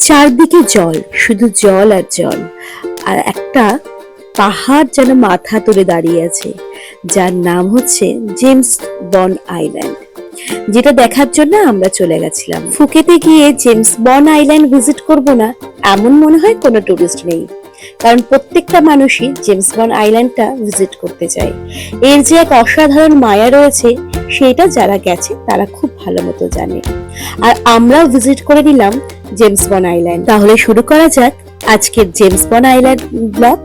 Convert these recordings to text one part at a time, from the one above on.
চারদিকে জল, শুধু জল আর জল। আর একটা পাহাড় যেন মাথা তুলে দাঁড়িয়ে আছে, যার নাম হচ্ছে জেমস বন্ড আইল্যান্ড, যেটা দেখার জন্য আমরা চলে গেছিলাম। ফুকেতে গিয়ে জেমস বন্ড আইল্যান্ড ভিজিট করব না এমন মনে হয় কোনো টুরিস্ট নেই, কারণ প্রত্যেকটা মানুষই জেমস বন্ড আইল্যান্ডটা ভিজিট করতে চায়। এর যে এক অসাধারণ মায়া রয়েছে, সেটা যারা গেছে তারা খুব ভালো মতো জানে। আর আমরাও ভিজিট করে নিলাম জেমস বন্ড আইল্যান্ড। তাহলে শুরু করা যাক আজকের জেমস বন্ড আইল্যান্ড ব্লগ।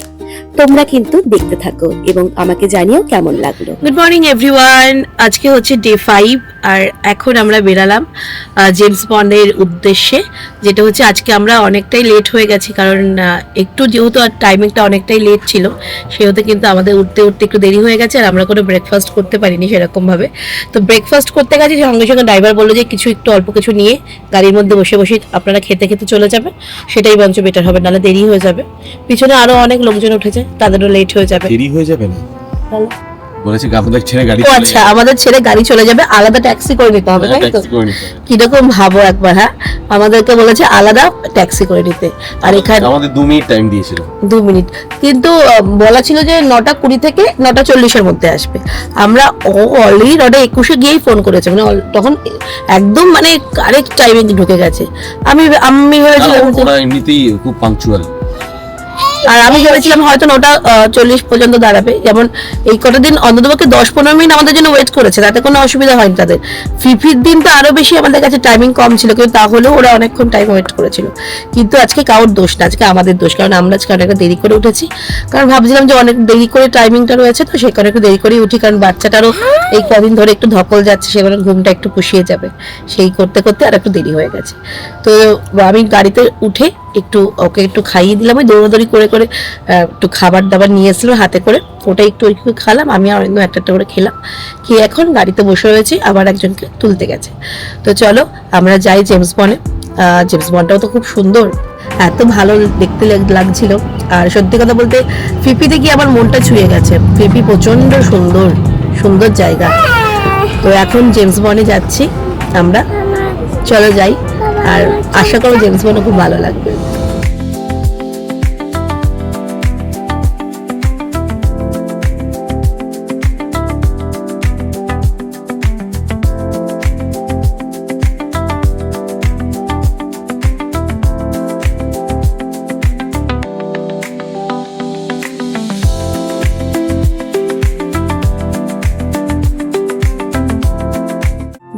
তোমরা কিন্তু দেখতে থাকো এবং আমাকে জানিও কেমন লাগলো। গুড মর্নিং এভরিওয়ান, আজকে হচ্ছে ডে 5 আর এখন আমরা বেরালাম জেমস বন্ডের উদ্দেশ্যে। যেটা হচ্ছে আজকে আমরা অনেকটাই লেট হয়ে গেছি, কারণ একটু যেহেতু আর টাইমিংটা অনেকটাই লেট ছিল, সেহেতু কিন্তু আমাদের উঠতে উঠতে একটু দেরি হয়ে গেছে। আর আমরা কোনো ব্রেকফাস্ট করতে পারিনি সেরকমভাবে। তো ব্রেকফাস্ট করতে গেছি, সঙ্গে সঙ্গে ড্রাইভার বললো যে কিছু একটু অল্প কিছু নিয়ে গাড়ির মধ্যে বসে বসে আপনারা খেতে খেতে চলে যাবেন, সেটাই বঞ্চ বেটার হবে, নাহলে দেরি হয়ে যাবে। পিছনে আরো অনেক লোকজন উঠেছে, তাদেরও লেট হয়ে যাবে। দেরি হয়ে যাবে না বলেছে, আপনাদের ছেড়ে গাড়ি ও আচ্ছা, আমাদের ছেড়ে গাড়ি চলে যাবে, আলাদা ট্যাক্সি করে নিতে হবে, তাই তো? কিরকম ভাবো একবার। হ্যাঁ, আমাদেরকে বলেছে আলাদা ট্যাক্সি করে নিতে। আর এখানে আমাদের 2 মিনিট টাইম দিয়েছিল, 2 মিনিট, কিন্তু বলা ছিল যে 9:20 থেকে 9:40-এর মধ্যে আসবে। আমরা অলরেডি 9:21 গিয়েই ফোন করেছে, মানে তখন একদম মানে কারেক্ট টাইমে ঢুকে গেছে। আমি ভেবেছিলাম ওরা এমনিতেই খুব পাংচুয়াল, আর আমি ভেবেছিলাম হয়তো 9:40 পর্যন্ত দাঁড়াবে। যেমন এই কটা দিন অন্ততপক্ষে 10-15 মিনিট আমাদের জন্য ওয়েট করেছে, তাতে কোনো অসুবিধা হয়নি তাদের। ফিফির দিন তো আরো বেশি আমাদের কাছে টাইমিং কম ছিল, কিন্তু তাহলেও ওরা অনেকক্ষণ টাইম ওয়েট করেছিল। কিন্তু আজকে কারোর দোষ না, আজকে আমাদের দোষ, কারণ আমরা আজকে অনেকটা দেরি করে উঠেছি। কারণ ভাবছিলাম যে অনেক দেরি করে টাইমিংটা রয়েছে, তো সেই কারণে একটু দেরি করেই উঠি, কারণ বাচ্চাটারও এই কদিন ধরে একটু ধকল যাচ্ছে, সেখানে ঘুমটা একটু পুষিয়ে যাবে, সেই করতে করতে আর একটু দেরি হয়ে গেছে। তো আমি গাড়িতে উঠে একটু ওকে একটু খাইয়ে দিলাম, ওই দৌড়াদৌড়ি করে করে একটু খাবার দাবার নিয়ে এসেছিল হাতে করে, ওটা একটু খালাম, আমি আর অন্য একটা করে খেলাম। খেয়ে এখন গাড়িতে বসে রয়েছি, আবার একজনকে তুলতে গেছে। তো চলো আমরা যাই জেমস বন্ডে। জেমস বন্ডটাও তো খুব সুন্দর, এত ভালো দেখতে লাগছিল। আর সত্যি কথা বলতে ফিপিতে গিয়ে আমার মনটা ছুঁয়ে গেছে। ফিপি প্রচন্ড সুন্দর সুন্দর জায়গা। তো এখন জেমস বন্ডে যাচ্ছি আমরা, চলো যাই। আর আশা করো জেমস বন্ড খুব ভালো লাগবে।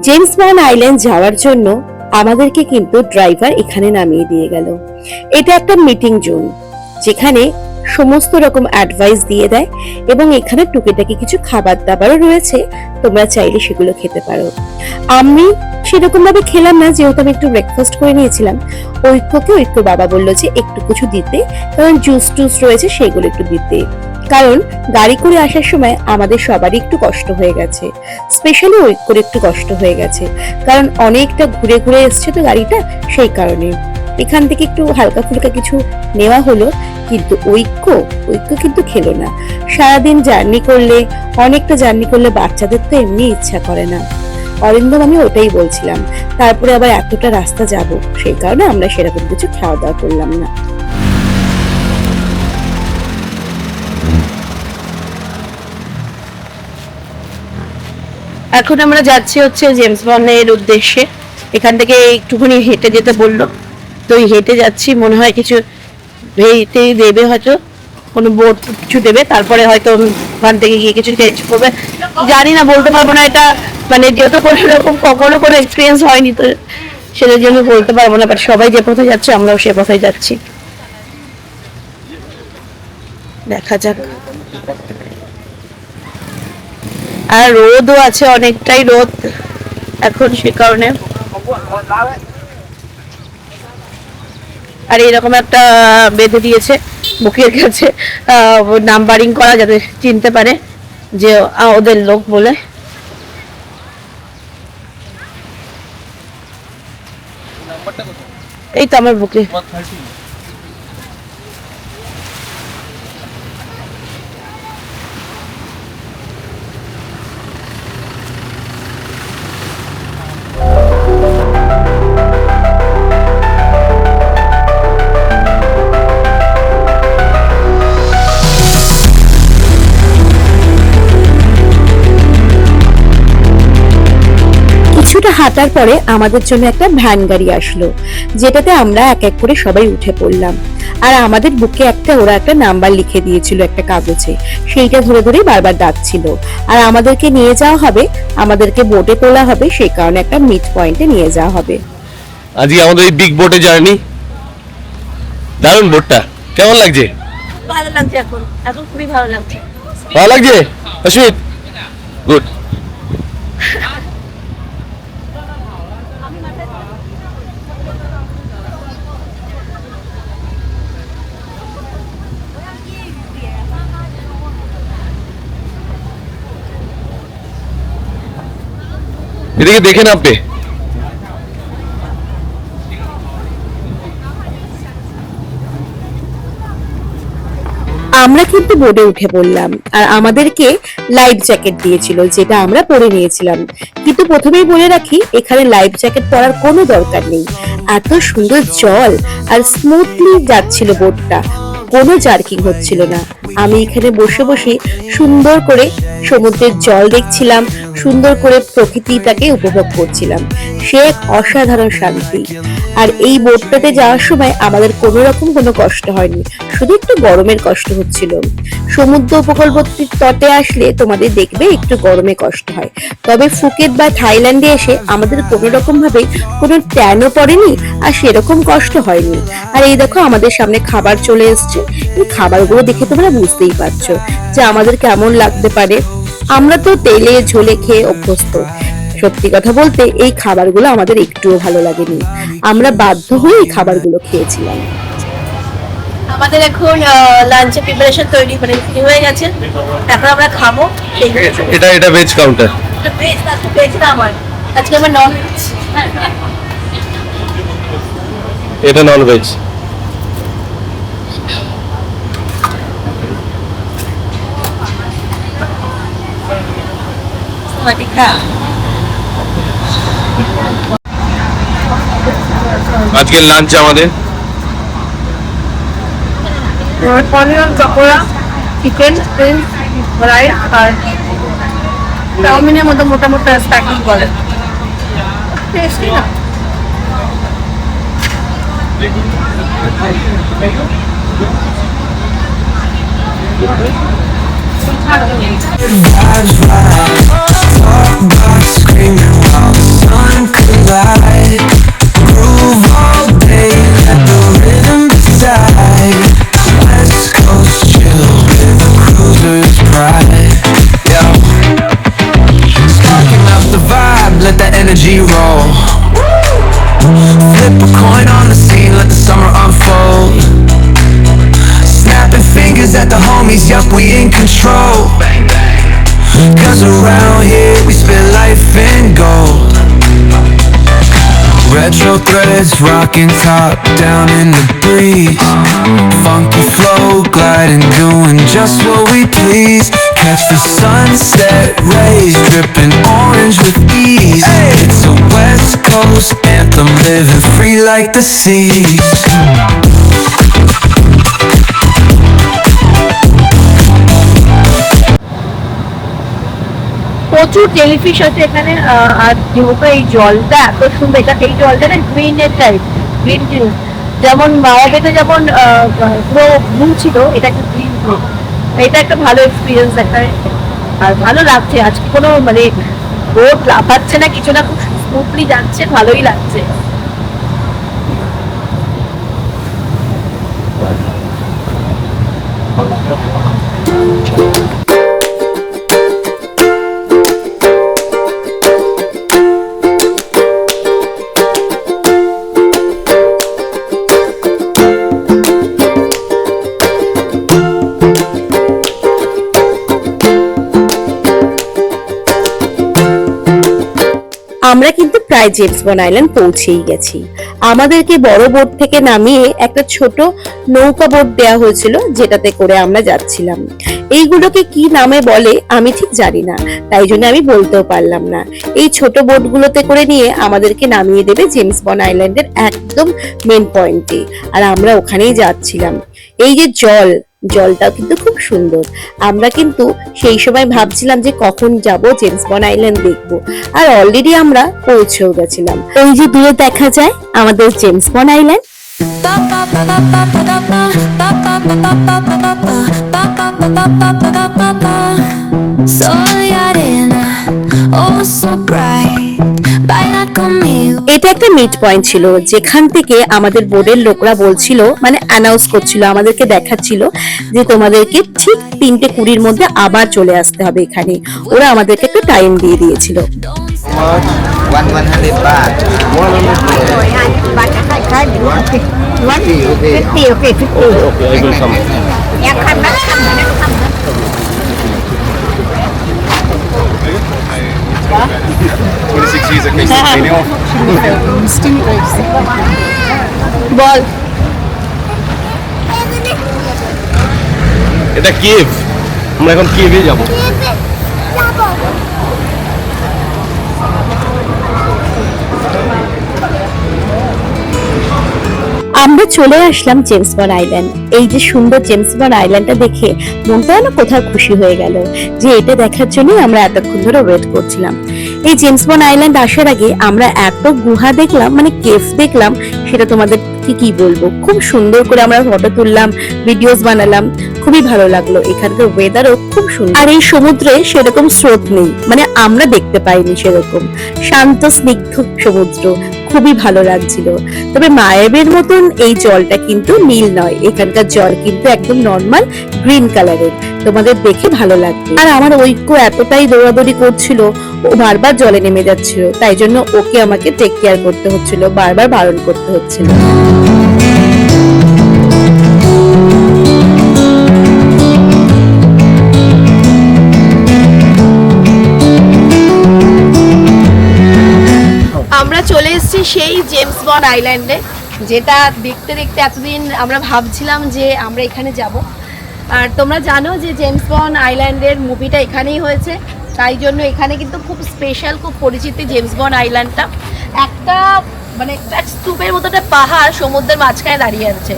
জেমস বন্ড আইল্যান্ড যাওয়ার জন্য আমাদেরকে কিন্তু ড্রাইভার এখানে নামিয়ে দিয়ে গেল। এটা একটা মিটিং জোন, যেখানে সমস্ত রকম অ্যাডভাইস দিয়ে দেয়, এবং এখানে টুকিটাকি কিছু খাবার দাবারও রয়েছে, তোমরা চাইলে সেগুলো খেতে পারো। আমি সেরকম ভাবে খেলাম না, যেহেতু আমি একটু ব্রেকফাস্ট করে নিয়েছিলাম। ঐক্য বাবা বললো যে একটু কিছু দিতে, কারণ জুস টুস রয়েছে সেগুলো একটু দিতে, কারণ গাড়ি করে আসার সময় আমাদের সবারই একটু কষ্ট হয়ে গেছে, স্পেশালি ঐক্যর একটু কষ্ট হয়ে গেছে, কারণ অনেকটা ঘুরে ঘুরে এসছে তো গাড়িটা, সেই কারণে এখান থেকে একটু হালকা ফুলকা কিছু নেওয়া হলো। কিন্তু ঐক্য কিন্তু খেলো না। সারাদিন অনেকটা জার্নি করলে বাচ্চাদের তো এমনি ইচ্ছা করে না। অরিন্দম আমি ওটাই বলছিলাম, তারপরে আবার এতটা রাস্তা যাব, সেই কারণে আমরা সেরকম কিছু খাওয়া দাওয়া করলাম না। এখন আমরা যাচ্ছি হচ্ছে জেমস বন্ডের উদ্দেশ্যে। এখান থেকে একটুখানি হেঁটে যেতে বললো, তো হেঁটে যাচ্ছি। মনে হয় কিছু হেঁটে দেবে, হয়তো কোনো বোর্ড কিছু দেবে, তারপরে হয়তো ওখান থেকে গিয়ে কিছু চেঞ্জ করবে, জানি না, বলতে পারবো না। এটা মানে যেহেতু কখনো কোনো এক্সপিরিয়েন্স হয়নি, তো সেটার জন্য বলতে পারবো না। বাট সবাই যে পথে যাচ্ছে আমরাও সে পথে যাচ্ছি, দেখা যাক। আর রোদও আছে, অনেকটাই রোদ এখন, সে কারণে। আর এরকম একটা বেঁধে দিয়েছে বুকের কাছে, নাম্বারিং করা, যাতে চিনতে পারে যে ওদের লোক বলে। এই তো আমার বুকে। হাঁটার পরে আমাদের জন্য একটা ভ্যান গাড়ি আসলো, যেটাতে আমরা এক এক করে সবাই উঠে পড়লাম। আর আমাদের বুকে ওরা একটা নাম্বার লিখে দিয়েছিল একটা কাগজে, সেইটা ধরে ধরেই বারবার ডাকছিল। আর আমাদেরকে নিয়ে যাওয়া হবে, আমাদেরকে বোটে তোলা হবে, সেই কারণে একটা মিড পয়েন্টে নিয়ে যাওয়া হবে। আজকে আমাদের এই বিগ বোটে জার্নি, দারুণ বোটটা, কেমন লাগছে? ভালো লাগছে, এখন এখন খুবই ভালো লাগছে। ভালো লাগছে অশ্বিত? গুড। এদিকে দেখে নামবে। আমরা কিন্তু বোর্ডে উঠে পড়লাম, আর আমাদেরকে লাইফ জ্যাকেট দিয়েছিল, যেটা আমরা পরে নিয়েছিলাম। কিন্তু প্রথমেই বলে রাখি, এখানে লাইফ জ্যাকেট পরার কোনো দরকার নেই। এত সুন্দর জল আর স্মুথলি যাচ্ছিল বোটটা, কোনো জার্কিং হচ্ছিল না। আমি এখানে বসে বসে সুন্দর করে সমুদ্রের জল দেখছিলাম, সুন্দর করে প্রকৃতিটাকে উপভোগ করছিলাম। সে এক অসাধারণ শান্তি। আর এই বোটটাতে যাওয়ার সময় আমাদের কোনো রকম কোনো কষ্ট হয়নি, শুধু একটু গরমের কষ্ট হচ্ছিল। সমুদ্র উপকূলবর্তী তটে আসলে তোমাদের দেখবে একটু গরমে কষ্ট হয়, তবে ফুকেট বা থাইল্যান্ডে এসে আমাদের কোনো রকম ভাবে কোনো ট্যানও পড়েনি, আর সেরকম কষ্ট হয়নি। আর এই দেখো আমাদের সামনে খাবার চলে এসছে। এই খাবারগুলো দেখে তোমরা বুঝতেই পারছো যে আমাদের কেমন লাগতে পারে। আমরা তো তেলে ঝোলে খেয়ে অভ্যস্ত। সত্যি কথা বলতে এই খাবারগুলো আমাদের একটুও ভালো লাগেনি, আমরা বাধ্য হয়ে এই খাবারগুলো খেয়েছিলাম। আমাদের এখন লাঞ্চের প্রিপারেশন তৈরি মানে হয়ে গেছে, এখন আমরা খাবো। এটা ভেজ কাউন্টার। ভেজ না আমার, আজকে আমার নন ভেজ। এটা নন ভেজ। আজকের লাঞ্চ আমাদের পনির পকোড়া, চিকেন রাইস আর চাউমিনের মতো মোটা মোটা প্যাকিং করে। টেস্টি না? Vibes right, talk about screaming while the sun collide. Groove all day, let the rhythm decide. West Coast chill with a cruiser's pride. Yeah, sparking up the vibe, let the energy roll. Flip a coin on the scene, let the summer unfold. Snapping fingers at the homies, yup, we in control. Cause around here we spit life in gold. Retro threads rocking top down in the breeze. Funky flow gliding, doing just what we please. Catch the sunset rays dripping orange with ease. It's a West Coast anthem, living free like the seas. প্রচুর jellyfish আছে এখানে। আর যেহেতু এই জলটা এত সুন্দর, এটা এই জলটা না গ্রিনের টাইপ, গ্রিন গ্রিন, যেমন মায়াবেতে যেমন পুরো ব্লু ছিল, এটা একটা গ্রিন ব্লু। এটা একটা ভালো এক্সপিরিয়েন্স একটা, আর ভালো লাগছে। আজকে কোনো মানে বোট লাফাচ্ছে না কিছু না, খুব স্মুথলি যাচ্ছে, ভালোই লাগছে। আমরা কিন্তু প্রায় জেমস বন্ড আইল্যান্ড পৌঁছেই গেছি। আমাদেরকে বড় বোট থেকে নামিয়ে একটা ছোট নৌকা বোট দেওয়া হয়েছিল, যেটাতে করে আমরা যাচ্ছিলাম। এইগুলোকে কি নামে বলে আমি ঠিক জানি না, তাই জন্য আমি বলতেও পারলাম না। এই ছোট বোটগুলোতে করে নিয়ে আমাদেরকে নামিয়ে দেবে জেমস বন্ড আইল্যান্ডের একদম মেন পয়েন্টে, আর আমরা ওখানেই যাচ্ছিলাম। এই যে জল, জলটাও কিন্তু খুব সুন্দর। আমরা কিন্তু সেই সময় ভাবছিলাম যে কখন যাব জেমস বন্ড আইল্যান্ড দেখবো, আর অলরেডি আমরা পৌঁছেও গেছিলাম। ওই যে দূরে দেখা যায় আমাদের জেমস বন্ড আইল্যান্ড। এটা একটা মিড পয়েন্ট ছিল, যেখান থেকে আমাদের বোর্ডের লোকরা বলছিল, মানে অ্যানাউন্স করছিল, আমাদেরকে দেখাচ্ছিল যে তোমাদেরকে ঠিক 3:20 মধ্যে আবার চলে আসতে হবে এখানে। ওরা আমাদেরকে একটা টাইম দিয়ে দিয়েছিল। 100 baht. 50, okay, 50. Okay, I will come. Yeah, come back, come back, come back. 26 years at least training off. বল। এটা কেভ, আমরা এখন কেভে যাব। আমরা চলে আসলাম জেমস বন্ড আইল্যান্ড। এই যে সুন্দর জেমস বন্ড আইল্যান্ডটা দেখে মনটা না কোথাও খুশি হয়ে গেল, যে এটা দেখার জন্যই আমরা এতক্ষণ ধরে ওয়েট করছিলাম। এই জেমস বন্ড আইল্যান্ড আসার আগে আমরা এত গুহা দেখলাম, মানে কেভ দেখলাম, সেটা তোমাদেরকে কি বলবো। খুব সুন্দর করে আমরা ফটো তুললাম, ভিডিওস বানালাম, খুবই ভালো লাগলো। এখানকার ওয়েদারও খুব সুন্দর, আর এই সমুদ্রে সেরকম স্রোত নেই, মানে আমরা দেখতে পাইনি সেরকম। শান্ত স্নিগ্ধ সমুদ্র, খুবই ভালো লাগছিল। তবে মায়াবের মতন এই জলটা কিন্তু নীল নয়, এখানকার জল কিন্তু একদম নর্মাল গ্রিন কালারের। তোমাদের দেখে ভালো লাগবে। আর আমার ঐক্য এতটাই দৌড়াদৌড়ি করছিল, ও বারবার জলে নেমে যাচ্ছিল, তাই জন্য ওকে আমাকে টেক কেয়ার করতে হচ্ছিল, বারবার বারণ করতে হচ্ছিল। আমরা চলে এসেছি সেই জেমস বন্ড আইল্যান্ডে, যেটা দেখতে দেখতে এতদিন আমরা ভাবছিলাম যে আমরা এখানে যাব। আর তোমরা জানো যে জেমস বন্ড আইল্যান্ডের মুভিটা এখানেই হয়েছে, তাই জন্য এখানে কিন্তু খুব স্পেশাল, খুব পরিচিতি জেমস বন্ড আইল্যান্ডটা। একটা মানে একটা স্তূপের মতো একটা পাহাড় সমুদ্রের মাঝখানে দাঁড়িয়ে আছে,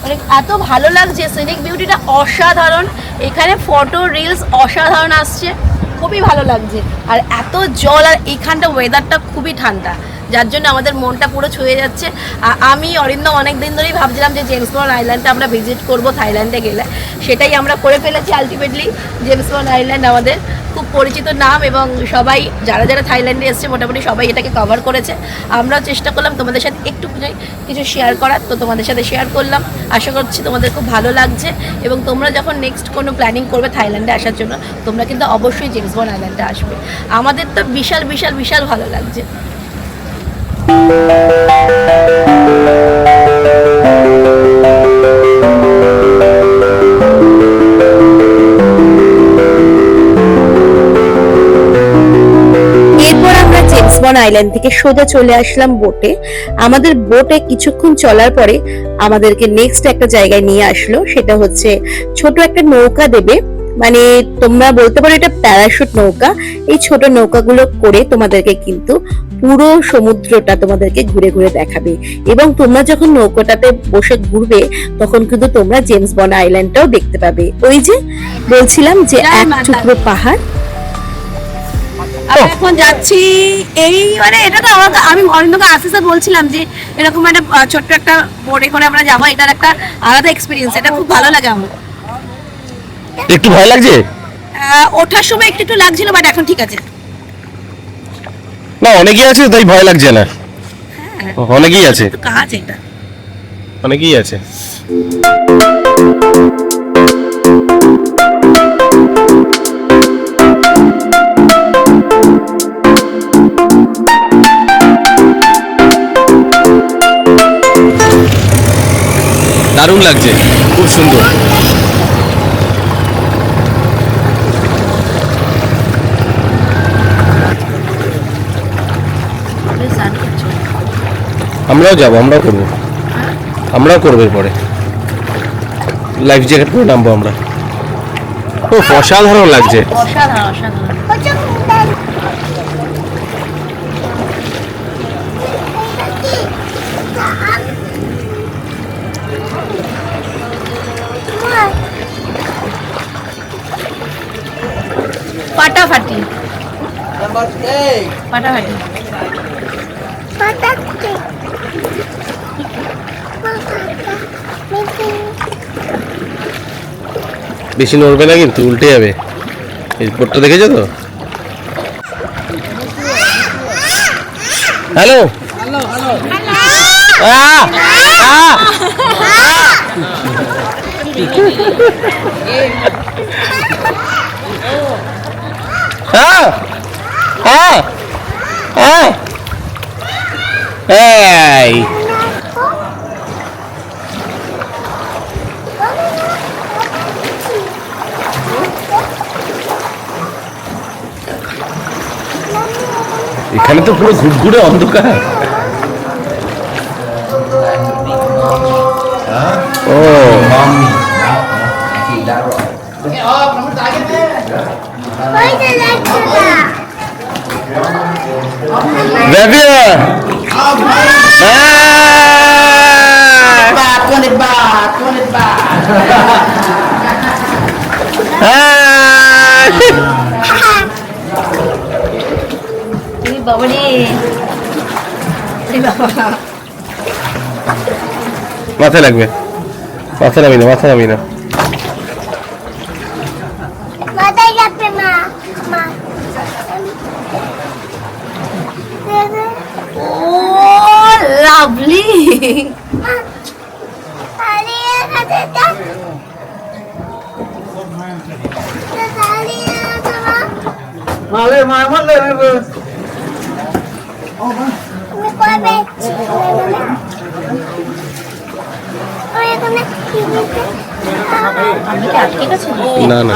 মানে এত ভালো লাগছে, সিনিক বিউটিটা অসাধারণ। এখানে ফটো রিলস অসাধারণ আসছে, খুবই ভালো লাগছে। আর এত জল, আর এখানটা ওয়েদারটা খুবই ঠান্ডা, যার জন্য আমাদের মনটা পুরো ছুঁয়ে যাচ্ছে। আমি অরিন্দম অনেক দিন ধরেই ভাবছিলাম যে জেমস বন্ড আইল্যান্ডটা আমরা ভিজিট করব থাইল্যান্ডে গেলে, সেটাই আমরা করে ফেলেছি আলটিমেটলি। জেমস বন্ড আইল্যান্ড আমাদের খুব পরিচিত নাম, এবং সবাই যারা যারা থাইল্যান্ডে এসছে মোটামুটি সবাই এটাকে কভার করেছে। আমরাও চেষ্টা করলাম তোমাদের সাথে একটু কিছু শেয়ার করার, তো তোমাদের সাথে শেয়ার করলাম। আশা করছি তোমাদের খুব ভালো লাগছে, এবং তোমরা যখন নেক্সট কোনো প্ল্যানিং করবে থাইল্যান্ডে আসার জন্য, তোমরা কিন্তু অবশ্যই জেমস বন্ড আইল্যান্ডে আসবে। আমাদের তো বিশাল বিশাল বিশাল ভালো লাগছে। বন্ড আইল্যান্ড থেকে সোজা চলে আসলাম বোটে। আমাদের বোটে কিছুক্ষণ চলার পরে আমাদেরকে নেক্সট একটা জায়গায় নিয়ে আসলো, সেটা হচ্ছে ছোট একটা নৌকা দেবে, মানে তোমরা বলতে পারো এটা প্যারাশুট নৌকা। এই ছোট নৌকাগুলো করে তোমাদেরকে কিন্তু পুরো সমুদ্রটা তোমাদেরকে ঘুরে ঘুরে দেখাবে, এবং তোমরা যখন নৌকাটাতে বসে ঘুরবে তখন কিন্তু তোমরা জেমস বন্ড আইল্যান্ডটাও দেখতে পাবে। ওই যে বলছিলাম যে এক টুকরো পাহাড়। আমরা এখন যাচ্ছি এই, মানে এটা তো আমি অরিন্দমকে আশিসে বলছিলাম যে এরকম একটা ছোট্ট একটা বোটে করে আমরা যাবো, এটার একটা আলাদা এক্সপিরিয়েন্স, এটা খুব ভালো লাগে আমার। একটু ভয় লাগছে, ওঠার সময় একটু একটু লাগছিল, বাট এখন ঠিক আছে। না অনেকেই আছে তাই ভয় লাগছে না, অনেকেই আছে, কাজ এটা অনেকেই আছে। দারুণ লাগছে, খুব সুন্দর। আমরাও যাবো, আমরাও করবো, আমরাও করবো পরে লাইফ জ্যাকেট পরে নামবো আমরা। ও অসাধারণ লাগছে, অসাধারণ অসাধারণ। ফাটাফাটি। বেশি নড়বে না কিন্তু, উল্টে যাবে। এই বোর্ডটা দেখেছো তো? হ্যালো এই এখানে তো পুরো ঘুরঘুরে অন্ধকার। ও মাথায় লাগবে, মাথা নামি না, মাথা নামি না। লাভলি। না না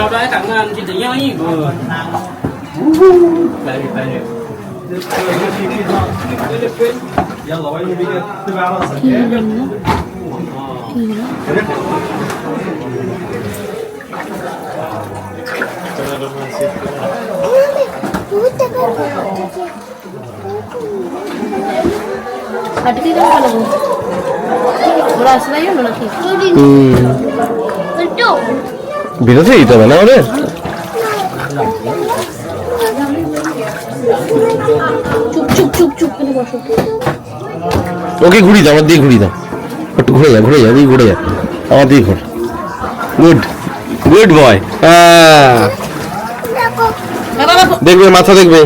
বিরতি দিতে হবে না ওদের। ওকে ঘুরি দাও, আমার দিয়ে ঘুরি দাও, একটু ঘুরে যা, ঘুরে যা, দিয়ে ঘুরে যা, আমার দিয়ে ঘুর। Good good boy. দেখবে মাথা দেখবে।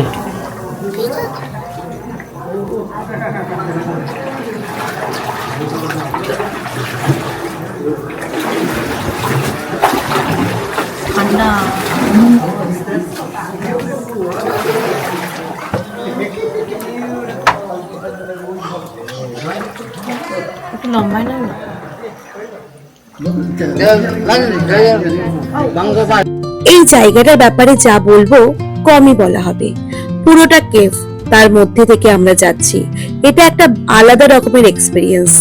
এই জায়গাটার ব্যাপারে যা বলবো কমই বলা হবে। পুরোটা কেভ, তার মধ্যে থেকে আমরা যাচ্ছি। এটা একটা আলাদা রকমের এক্সপিরিয়েন্স,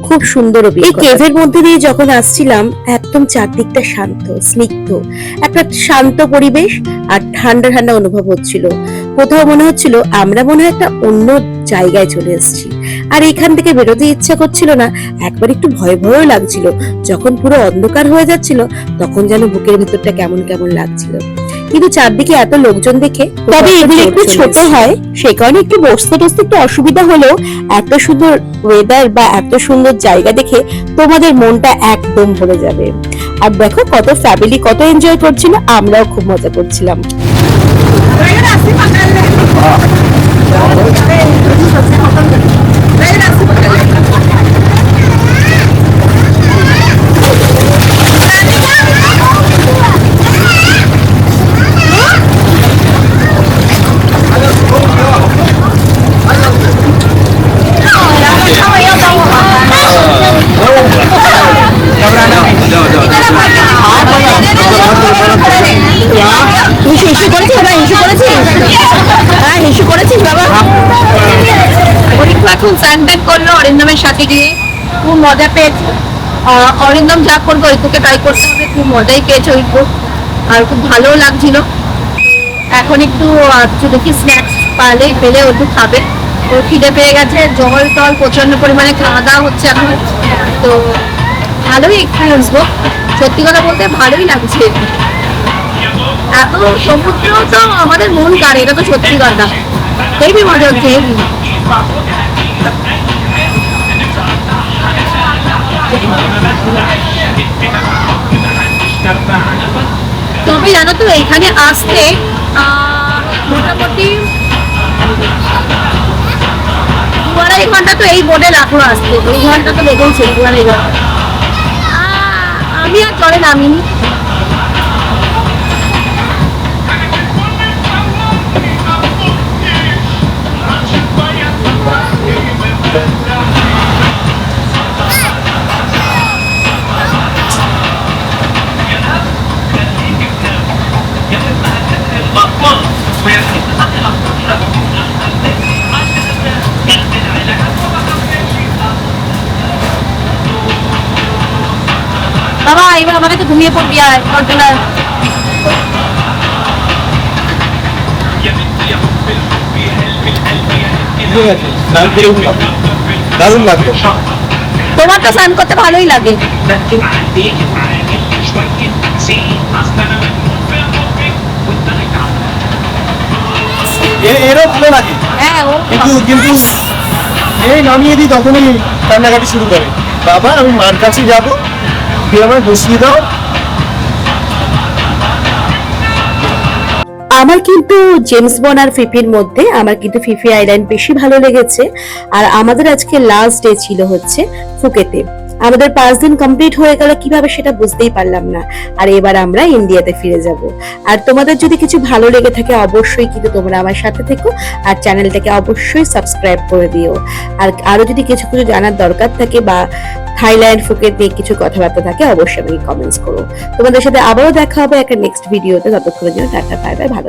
খুব সুন্দর অভিজ্ঞতা। এই কেভের মধ্যে দিয়ে যখন আসছিলাম, একদম চারদিকটা শান্ত, স্নিগ্ধ, একটা শান্ত পরিবেশ আর ঠান্ডা ঠান্ডা অনুভব হচ্ছিল। কোথাও মনে হচ্ছিল আমরা মনে হয় একটা অন্য জায়গায় চলে এসেছি। আর এখান থেকে বেরোতে ইচ্ছা করছিল না, একবার একটু ভয় ভয়ও লাগছিল। যখন পুরো অন্ধকার হয়ে যাচ্ছিল, তখন যেন বুকের ভিতরটা কেমন কেমন লাগছিল। কিন্তু চারদিকে এত লোকজন দেখে, তবে এগুলো একটু ছোট হয়, সেই কারণে একটু বসতে টসতে একটু অসুবিধা হলেও এত সুন্দর ওয়েদার বা এত সুন্দর জায়গা দেখে তোমাদের মনটা একদম ভরে যাবে। আর দেখো কত ফ্যামিলি কত এনজয় করছিল, আমরাও খুব মজা করছিলাম। অরিন্দমের সাথে গিয়ে খুব মজা পেয়েছি। অরিন্দম যা করবে ওইটুকে ট্রাই করতে হবে, খুব মজাই পেয়েছে ওইটুকু, আর খুব ভালোও লাগছিল। এখন একটু দেখি স্ন্যাক্স পেলে ওইটু খাবে, ওর খিদে পেয়ে গেছে। জল টল প্রচন্ড পরিমাণে খাওয়া দাওয়া হচ্ছে এখন, তো ভালোই এক্সপিরিয়েন্স গো, সত্যি কথা বলতে ভালোই লাগছে। এত সমুদ্র তো আমাদের মন কাড়ে, এটা তো সত্যি কথা। হেবি মজা হচ্ছে, হেবি। তবে জানো তো এখানে আসতে মোটামুটি 2-2.5 ঘন্টা তো এই বোটে লাগলো আসতে। 2 ঘন্টা তো লেগেছে, 2-2.5 ঘন্টা। আমি আর জলে নামিনি। বাবা এবার আমাকে তো ঘুমিয়ে পড়বি আর কন্ট্রোলার। দারুণ লাগবে। তোমার তো স্নান করতে ভালোই লাগে। এরও ভালো লাগে, হ্যাঁ ও কিন্তু এই নামিয়ে দিই তখনই কান্নাকাটি শুরু করে, বাবা আমি মার কাছে যাবো, তুই আমায় বসিয়ে দাও। আমার কিন্তু জেমস বন্ড আর ফিফির মধ্যে আমার কিন্তু ফিফি আইল্যান্ড বেশি ভালো লেগেছে। আর আমাদের আজকে লাস্ট ডে ছিল হচ্ছে ফুকেতে। আমাদের 5 দিন কমপ্লিট হয়ে গেল কিভাবে সেটা বুঝতেই পারলাম না। আর এবার আমরা ইন্ডিয়াতে ফিরে যাব। আর তোমাদের যদি কিছু ভালো লেগে থাকে অবশ্যই কিন্তু তোমরা আমার সাথে থেকো আর চ্যানেলটাকে অবশ্যই সাবস্ক্রাইব করে দিও। আর আরো যদি কিছু কিছু জানার দরকার থাকে বা থাইল্যান্ড ফুকেট নিয়ে কিছু কথাবার্তা থাকে অবশ্যই আমাকে কমেন্টস করো। তোমাদের সাথে আবারও দেখা হবে একটা নেক্সট ভিডিওতে। ততক্ষণের জন্য টাটা, বাই বাই, ভালো থেকো।